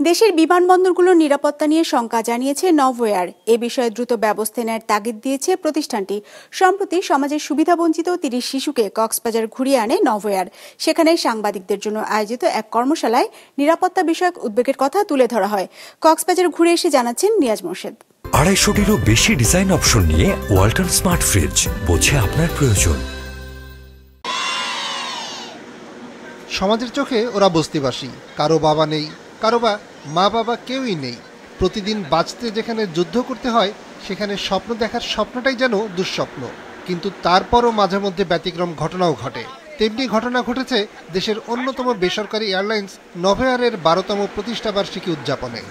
দেশের বিমানবন্দরগুলোর নিরাপত্তা নিয়ে শঙ্কা জানিয়েছে নভোএয়ার। এ বিষয়ে দ্রুত ব্যবস্থা নেওয়ার তাগিদ দিয়েছে প্রতিষ্ঠানটি। সম্প্রতি সমাজের সুবিধাবঞ্চিত ৩০ শিশুকে কক্সবাজার ঘুরিয়ে আনে নভোএয়ার। সেখানে সাংবাদিকদের জন্য আয়োজিত এক কর্মশালায় নিরাপত্তা বিষয়ক উদ্বেগের কথা তুলে ধরা হয়। কক্সবাজার ঘুরে এসে জানাচ্ছেন নিয়াজ মোর্শেদ। ২৫০টিরও বেশি ডিজাইন অপশন নিয়ে ওয়ালটন স্মার্ট ফ্রিজ, বোঝে আপনার প্রয়োজন। সমাজের চোখে ওরা বস্তিবাসী, কারো বাবা নেই, কারো বা মা বাবা কেউই নেই। প্রতিদিন বাঁচতে যেখানে যুদ্ধ করতে হয়, সেখানে স্বপ্ন দেখার স্বপ্নটাই যেন দুঃস্বপ্ন। কিন্তু তারপরও মাঝে মধ্যে ব্যতিক্রম ঘটনাও ঘটে। তেমনি ঘটনা ঘটেছে দেশের অন্যতম বেসরকারি এয়ারলাইন্স নভোএয়ারের ১২তম প্রতিষ্ঠাবার্ষিকী উদযাপনে।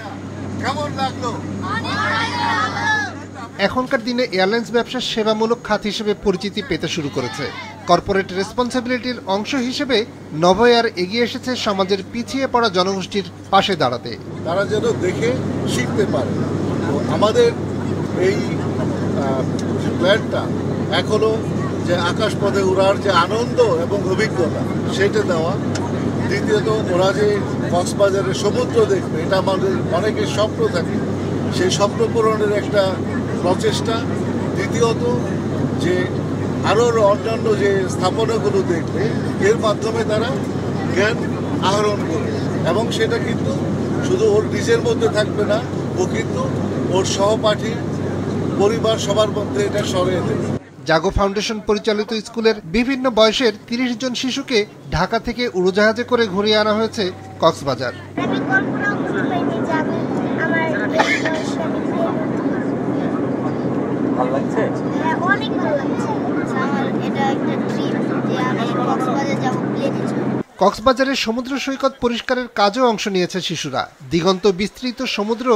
এখনকার দিনে এয়ারলাইন্স ব্যবসা সেবামূলক খাত হিসেবে পরিচিতি পেতে শুরু করেছে। কর্পোরেট রেসপন্সিবিলিটির অংশ হিসেবে নভোএয়ার এগিয়ে এসেছে সমাজের পিছিয়ে পড়া জনগোষ্ঠীর পাশে দাঁড়াতে। তারা যেন দেখে শিখতে পারে। আমাদের এই যে প্ল্যানটা এখনো যে আকাশপথে উড়ার যে আনন্দ এবং অভিজ্ঞতা সেটা দেওয়া। দ্বিতীয়ত ওরা যে কক্সবাজারের সমুদ্র দেখবে, এটা আমাদের অনেকের স্বপ্ন থাকে, সেই স্বপ্ন পূরণের একটা প্রচেষ্টা। দ্বিতীয়ত যে আরও অন্যান্য যে স্থাপনাগুলো দেখবে, এর মাধ্যমে তারা জ্ঞান আহরণ করবে এবং সেটা কিন্তু শুধু ওর নিজের মধ্যে থাকবে না, ও কিন্তু ওর সহপাঠী পরিবার সবার মধ্যে এটা সরিয়ে দেবে। জাগো ফাউন্ডেশন পরিচালিত স্কুলের বিভিন্ন বয়সের ৩০ জন শিশুকে ঢাকা থেকে উড়োজাহাজে করে ঘুরিয়ে আনা হয়েছে কক্সবাজার। কক্সবাজারের সমুদ্র সৈকত পরিষ্কারের কাজেও অংশ নিয়েছে শিশুরা। দিগন্ত বিস্তৃত সমুদ্র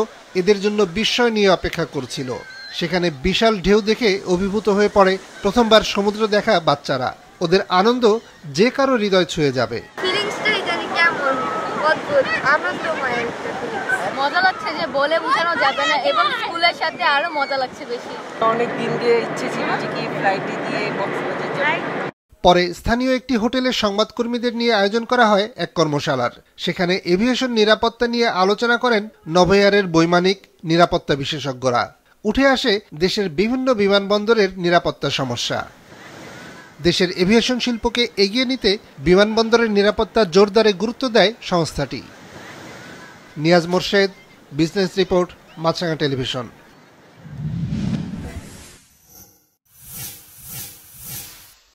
এদের জন্য বিস্ময় নিয়ে অপেক্ষা করছিল। সেখানে বিশাল ঢেউ দেখে অভিভূত হয়ে পড়ে প্রথমবার সমুদ্র দেখা বাচ্চারা। ওদের আনন্দ যে কারো হৃদয় ছুঁয়ে যাবে। মজা লাগছে যে বলে বোঝানো যাবে না, এবং স্কুলের সাথে আরো মজা লাগছে বেশি। অনেক দিন দিয়ে ইচ্ছে ছিল যে কি ফ্লাইটে দিয়ে কক্সবাজার যাব। পরে স্থানীয় একটি হোটেলে সংবাদকর্মীদের নিয়ে আয়োজন করা হয় এক কর্মশালার। সেখানে এভিয়েশন নিরাপত্তা নিয়ে আলোচনা করেন নভোএয়ারের বৈমানিক, নিরাপত্তা বিশেষজ্ঞরা। উঠে আসে দেশের বিভিন্ন বিমানবন্দরের নিরাপত্তা সমস্যা। দেশের এভিয়েশন শিল্পকে এগিয়ে নিতে বিমানবন্দরের নিরাপত্তা জোরদারে গুরুত্ব দেয় সংস্থাটি। নিয়াজ মোর্শেদ, বিজনেস রিপোর্ট, মাছরাঙা টেলিভিশন।